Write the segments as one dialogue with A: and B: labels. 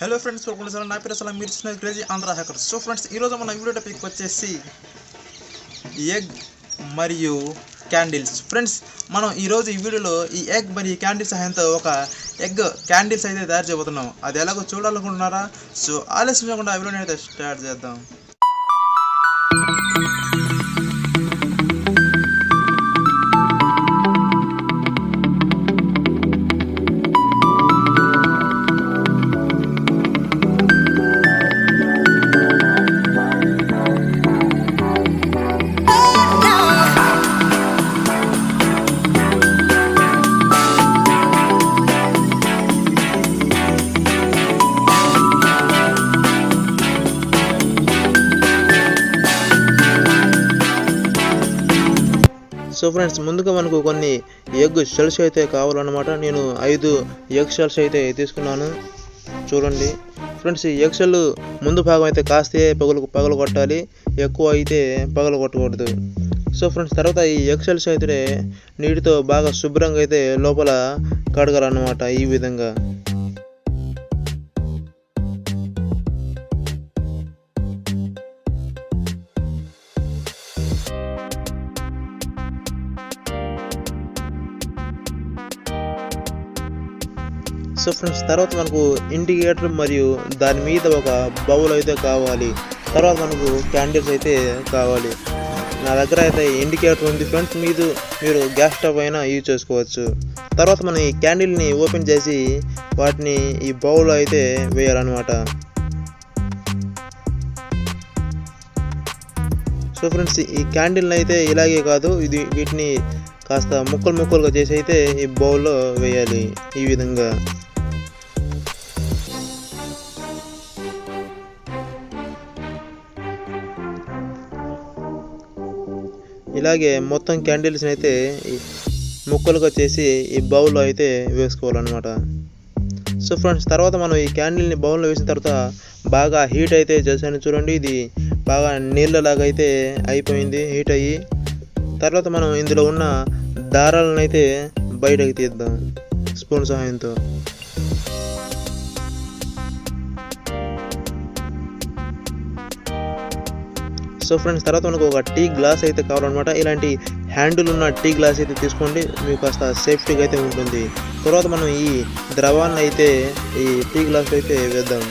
A: Hello friends, నా పేరు అసలు మీరు చూసిన crazy Andhra hacker. So friends, ఈరోజు మన వీడియో టాపిక్ వచ్చేసి ఎగ్ మరియు క్యాండిల్స్. ఫ్రెండ్స్, మనం ఈరోజు ఈ వీడియోలో ఈ ఎగ్ మరియు క్యాండిల్స్ సహాయంతో ఒక ఎగ్ క్యాండిల్స్ అయితే తయారు చేయబోతున్నాం. అది ఎలాగో చూడాలనుకుంటున్నారా? సో ఆలస్యం చేయకుండా ఆ వీడియోని అయితే స్టార్ట్ చేద్దాం. సో ఫ్రెండ్స్, ముందుగా మనకు కొన్ని ఎగ్ షెల్స్ అయితే కావాలన్నమాట. నేను 5 ఎగ్ షెల్స్ అయితే తీసుకున్నాను. చూడండి ఫ్రెండ్స్, ఈ ఎగ్ షెల్ ముందు భాగం అయితే కాస్తే పగలు కొట్టాలి, ఎక్కువ అయితే పగలు కొట్టకూడదు. సో ఫ్రెండ్స్, తర్వాత ఈ ఎగ్ షెల్స్ అయితే నీటితో బాగా శుభ్రంగా అయితే లోపల కడగాలన్నమాట. ఈ విధంగా సో ఫ్రెండ్స్, తర్వాత మనకు ఇండికేటర్ మరియు దాని మీద ఒక బౌల్ అయితే కావాలి. తర్వాత మనకు క్యాండిల్స్ అయితే కావాలి. నా దగ్గర అయితే ఇండికేటర్ ఉంది ఫ్రెండ్స్, మీరు గ్యాస్ స్టవ్ అయినా యూజ్ చేసుకోవచ్చు. తర్వాత మనం ఈ క్యాండిల్ని ఓపెన్ చేసి వాటిని ఈ బౌల్ అయితే వేయాలన్నమాట. సో ఫ్రెండ్స్, ఈ క్యాండిల్ని అయితే ఇలాగే కాదు, వీటిని కాస్త ముక్కలుగా చేసి అయితే ఈ బౌల్లో వేయాలి. ఈ విధంగా ఇలాగే మొత్తం క్యాండిల్స్ని అయితే ముక్కలుగా చేసి ఈ బౌల్లో అయితే వేసుకోవాలన్నమాట. సో ఫ్రెండ్స్, తర్వాత మనం ఈ క్యాండిల్ని బౌల్లో వేసిన తర్వాత బాగా హీట్ అయితే చేశాను. చూడండి, ఇది బాగా నీళ్ళలాగా అయితే అయిపోయింది హీట్ అయ్యి. తర్వాత మనం ఇందులో ఉన్న దారాలను అయితే బయటకు తీద్దాం స్పూన్ సహాయంతో. సో ఫ్రెండ్స్, తర్వాత మనకు ఒక టీ గ్లాస్ అయితే కావాలన్నమాట. ఇలాంటి హ్యాండిల్ ఉన్న టీ గ్లాస్ అయితే తీసుకోండి, మీకు కాస్త సేఫ్టీగా అయితే ఉంటుంది. తర్వాత మనం ఈ ద్రవాన్ని అయితే ఈ టీ గ్లాస్లో అయితే వేద్దాం.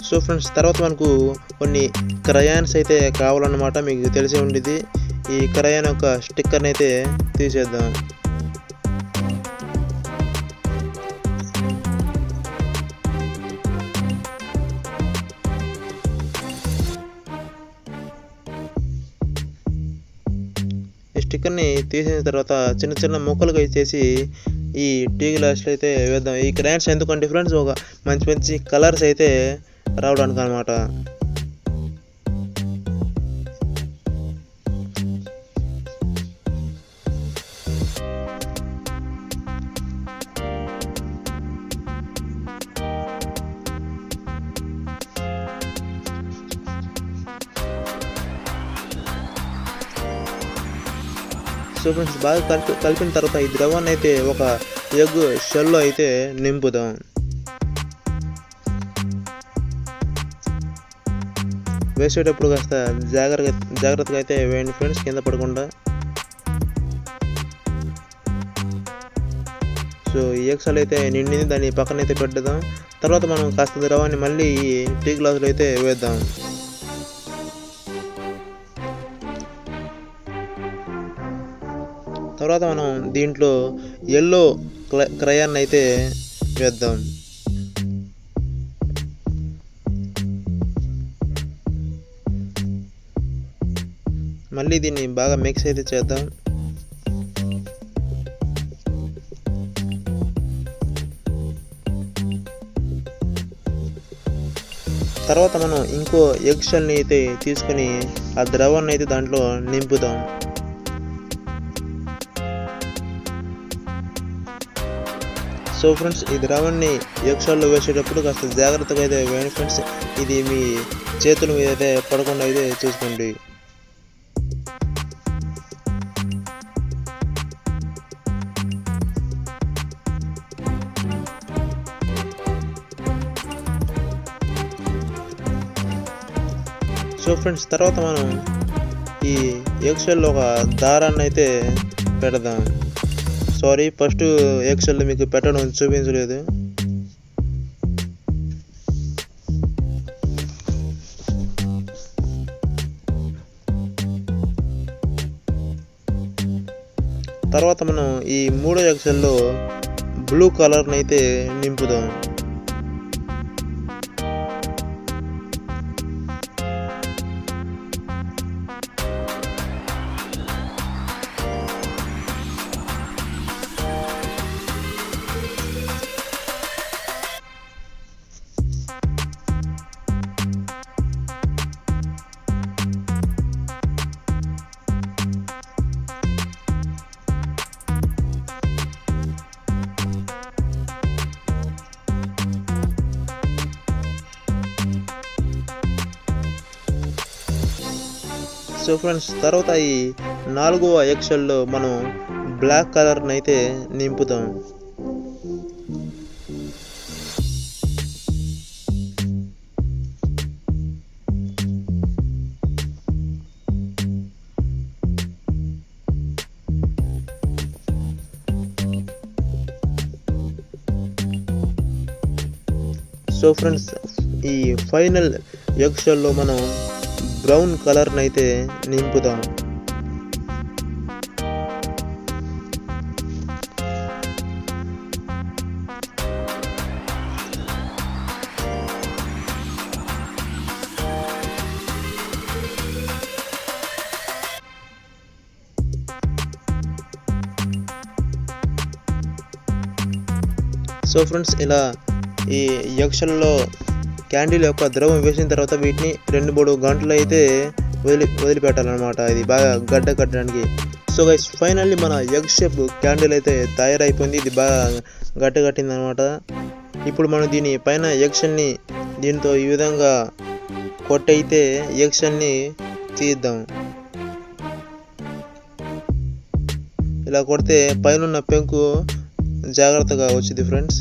A: సో ఫ్రెండ్స్, తర్వాత మనకు కొన్ని క్రయాన్స్ అయితే కావాలన్నమాట. మీకు తెలిసి ఉండేది, ఈ క్రయాన్ యొక్క స్టిక్కర్ని అయితే తీసేద్దాం. స్టిక్కర్ని తీసిన తర్వాత చిన్న ముక్కలుగా ఇచ్చేసి ఈ టీ గ్లాస్లో అయితే వేద్దాం. ఈ క్రయాన్స్ ఎందుకంటే ఫ్రెండ్స్, ఒక మంచి కలర్స్ అయితే రావడానికి అనమాట. సో ఫ్రెండ్స్, బాగా కలిపిన తర్వాత ఈ ద్రవాన్ని అయితే ఒక ఎగ్ షెల్లో అయితే నింపుదాం. వేసేటప్పుడు కాస్త జాగ్రత్తగా అయితే వేయండి ఫ్రెండ్స్, కింద పడకుండా. సో ఈ ఎగ్ షెల్ అయితే నిండింది, దాన్ని పక్కన అయితే పెట్టేద్దాం. తర్వాత మనం కాస్త ద్రవాన్ని మళ్ళీ ఈ టీ గ్లాసులో అయితే వేద్దాం. తర్వాత మనం దీంట్లో ఎల్లో క్రయాన్ అయితే వేద్దాం. మళ్ళీ దీన్ని బాగా మిక్స్ అయితే చేద్దాం. తర్వాత మనం ఇంకో ఎగ్ షెల్ని అయితే తీసుకొని ఆ ద్రవాన్ని అయితే దాంట్లో నింపుదాం. సో ఫ్రెండ్స్, ఈ ద్రవాన్ని ఎగ్ షెల్లో వేసేటప్పుడు కాస్త జాగ్రత్తగా అయితే వేయండి ఫ్రెండ్స్. ఇది మీ చేతుల మీద అయితే పడకుండా అయితే చూసుకోండి. సో ఫ్రెండ్స్, తర్వాత మనం ఈ ఎక్సెల్లో ఒక దారాన్ని అయితే పెడదాం. సారీ, ఫస్ట్ ఎక్సెల్ మీకు పెట్టడం చూపించలేదు. తర్వాత మనం ఈ మూడో ఎక్సెల్లో బ్లూ కలర్ని అయితే నింపుదాం. సో ఫ్రెండ్స్, తర్వాత ఈ 4వ ఎక్సెల్లో మనం బ్లాక్ కలర్ని అయితే నింపుతాం. సో ఫ్రెండ్స్, ఈ ఫైనల్ ఎక్సెల్లో మనం బ్రౌన్ కలర్ని అయితే నింపుదాం. సో ఫ్రెండ్స్, ఇలా ఈ ఎక్సెల్లో క్యాండిల్ యొక్క ద్రవం వేసిన తర్వాత వీటిని 2-3 గంటలు అయితే వదిలిపెట్టాలన్నమాట, ఇది బాగా గడ్డ కట్టడానికి. సో గైస్, ఫైనల్లీ మన ఎగ్ షేప్ క్యాండిల్ అయితే తయారైపోయింది. ఇది బాగా గడ్డ కట్టింది అనమాట. ఇప్పుడు మనం దీని పైన ఎగ్షెల్ని దీంతో ఈ విధంగా కొట్టయితే ఎగ్షెల్ని తీద్దాం. ఇలా కొడితే పైన పెంకు జాగ్రత్తగా వచ్చింది ఫ్రెండ్స్.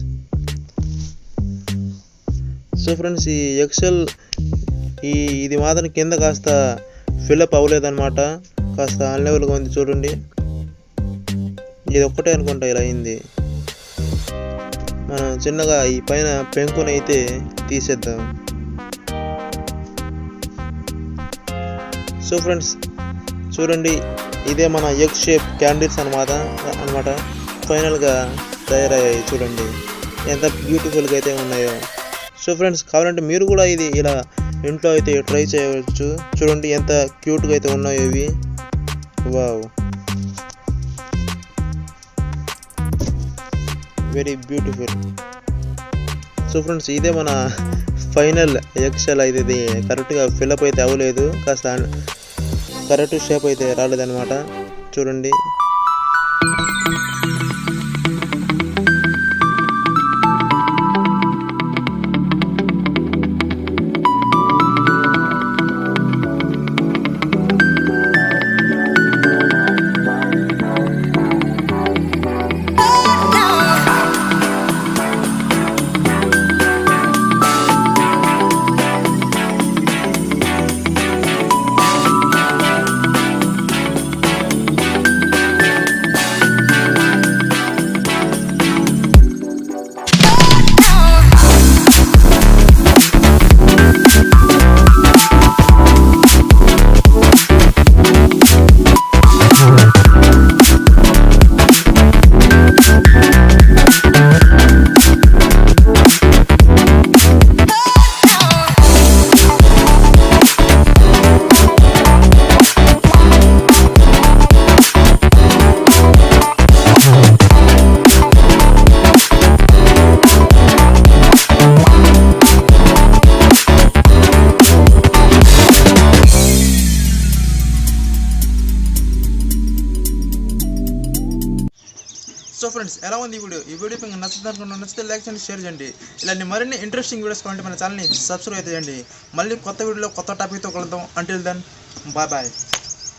A: సో ఫ్రెండ్స్, ఈ ఎక్సెల్ ఇది మాత్రం కింద కాస్త ఫిల్అప్ అవ్వలేదన్నమాట, కాస్త అన్లెవెల్గా ఉంది చూడండి. ఇది ఒక్కటే అనుకుంటా ఇలా అయింది. మనం చిన్నగా ఈ పైన పెంకుని అయితే తీసేద్దాం. సో ఫ్రెండ్స్, చూడండి, ఇదే మన ఎగ్ షేప్ క్యాండిల్స్ అనమాట ఫైనల్గా తయారయ్యాయి. చూడండి ఎంత బ్యూటిఫుల్గా అయితే ఉన్నాయో. సో ఫ్రెండ్స్, కావాలంటే మీరు కూడా ఇది ఇలా ఇంట్లో అయితే ట్రై చేయవచ్చు. చూడండి ఎంత క్యూట్గా అయితే ఉన్నాయో ఇవి. Wow, very beautiful. So friends, ఇదే మన ఫైనల్ ఎక్సెల్ అయితే. ఇది కరెక్ట్గా ఫిల్అప్ అయితే అవ్వలేదు, కాస్త కరెక్ట్ షేప్ అయితే రాలేదన్నమాట. చూడండి. సో ఫ్రెండ్స్, ఎలా ఉంది ఈ వీడియో మీకు నచ్చితే లైక్ చేయండి, షేర్ చేయండి. ఇలాంటి మరిన్ని ఇంట్రెస్టింగ్ వీడియోస్ కావాలంటే మన ఛానల్ని సబ్స్క్రైబ్ చేయండి. మళ్ళీ కొత్త వీడియోలో కొత్త టాపిక్తో కలుద్దాం. Until then, bye bye.